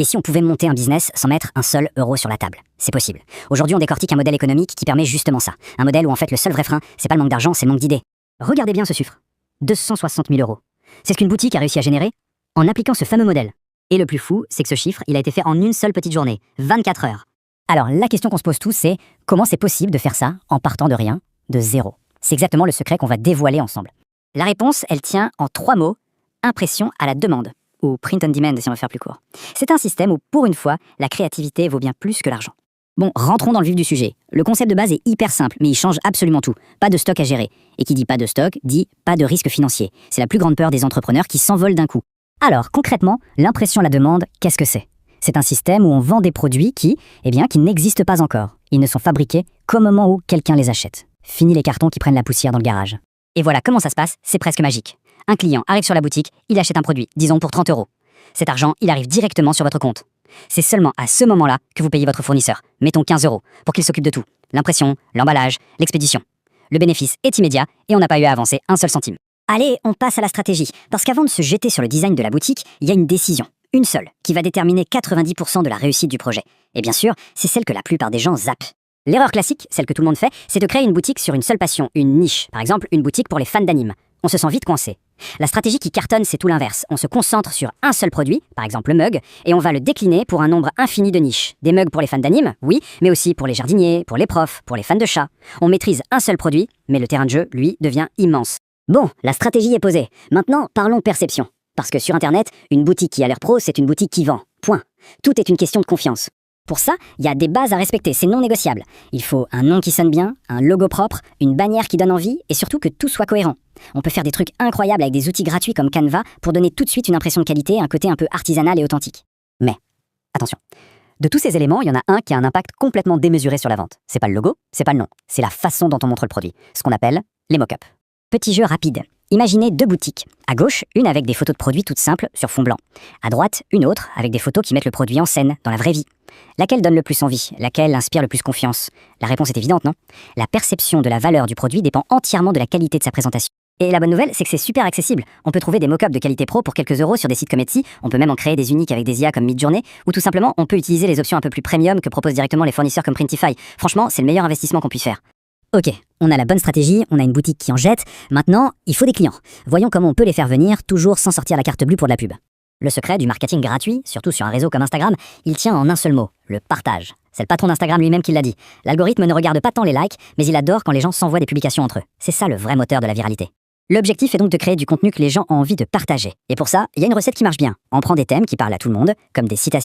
Et si on pouvait monter un business sans mettre un seul euro sur la table? C'est possible. Aujourd'hui, on décortique un modèle économique qui permet justement ça. Un modèle où en fait le seul vrai frein, c'est pas le manque d'argent, c'est le manque d'idées. Regardez bien ce chiffre. 260 000 euros. C'est ce qu'une boutique a réussi à générer en appliquant ce fameux modèle. Et le plus fou, c'est que ce chiffre, il a été fait en une seule petite journée, 24 heures. Alors, la question qu'on se pose tous, c'est comment c'est possible de faire ça en partant de rien, de zéro? C'est exactement le secret qu'on va dévoiler ensemble. La réponse, elle tient en 3 mots: impression à la demande, ou print on demand si on veut faire plus court. C'est un système où, pour une fois, la créativité vaut bien plus que l'argent. Bon, rentrons dans le vif du sujet. Le concept de base est hyper simple, mais il change absolument tout. Pas de stock à gérer. Et qui dit pas de stock, dit pas de risque financier. C'est la plus grande peur des entrepreneurs qui s'envolent d'un coup. Alors, concrètement, l'impression à la demande, qu'est-ce que c'est? C'est un système où on vend des produits qui n'existent pas encore. Ils ne sont fabriqués qu'au moment où quelqu'un les achète. Fini les cartons qui prennent la poussière dans le garage. Et voilà comment ça se passe, c'est presque magique. Un client arrive sur la boutique, il achète un produit, disons pour 30 euros. Cet argent, il arrive directement sur votre compte. C'est seulement à ce moment-là que vous payez votre fournisseur, mettons 15 euros, pour qu'il s'occupe de tout. L'impression, l'emballage, l'expédition. Le bénéfice est immédiat et on n'a pas eu à avancer un seul centime. Allez, on passe à la stratégie. Parce qu'avant de se jeter sur le design de la boutique, il y a une décision, une seule, qui va déterminer 90% de la réussite du projet. Et bien sûr, c'est celle que la plupart des gens zappent. L'erreur classique, celle que tout le monde fait, c'est de créer une boutique sur une seule passion, une niche. Par exemple, une boutique pour les fans d'anime. On se sent vite coincé. La stratégie qui cartonne, c'est tout l'inverse. On se concentre sur un seul produit, par exemple le mug, et on va le décliner pour un nombre infini de niches. Des mugs pour les fans d'anime, oui, mais aussi pour les jardiniers, pour les profs, pour les fans de chats. On maîtrise un seul produit, mais le terrain de jeu, lui, devient immense. Bon, la stratégie est posée. Maintenant, parlons perception. Parce que sur Internet, une boutique qui a l'air pro, c'est une boutique qui vend. Point. Tout est une question de confiance. Pour ça, il y a des bases à respecter, c'est non négociable. Il faut un nom qui sonne bien, un logo propre, une bannière qui donne envie, et surtout que tout soit cohérent. On peut faire des trucs incroyables avec des outils gratuits comme Canva pour donner tout de suite une impression de qualité, un côté un peu artisanal et authentique. Mais, attention, de tous ces éléments, il y en a un qui a un impact complètement démesuré sur la vente. C'est pas le logo, c'est pas le nom, c'est la façon dont on montre le produit, ce qu'on appelle les mock-ups. Petit jeu rapide. Imaginez 2 boutiques. À gauche, une avec des photos de produits toutes simples sur fond blanc. À droite, une autre avec des photos qui mettent le produit en scène, dans la vraie vie. Laquelle donne le plus envie? Laquelle inspire le plus confiance? La réponse est évidente, non? La perception de la valeur du produit dépend entièrement de la qualité de sa présentation. Et la bonne nouvelle, c'est que c'est super accessible. On peut trouver des mock-ups de qualité pro pour quelques euros sur des sites comme Etsy, on peut même en créer des uniques avec des IA comme Midjourney, ou tout simplement, on peut utiliser les options un peu plus premium que proposent directement les fournisseurs comme Printify. Franchement, c'est le meilleur investissement qu'on puisse faire. Ok, on a la bonne stratégie, on a une boutique qui en jette, maintenant, il faut des clients. Voyons comment on peut les faire venir, toujours sans sortir la carte bleue pour de la pub. Le secret du marketing gratuit, surtout sur un réseau comme Instagram, il tient en un seul mot, le partage. C'est le patron d'Instagram lui-même qui l'a dit. L'algorithme ne regarde pas tant les likes, mais il adore quand les gens s'envoient des publications entre eux. C'est ça le vrai moteur de la viralité. L'objectif est donc de créer du contenu que les gens ont envie de partager. Et pour ça, il y a une recette qui marche bien. On prend des thèmes qui parlent à tout le monde, comme des citations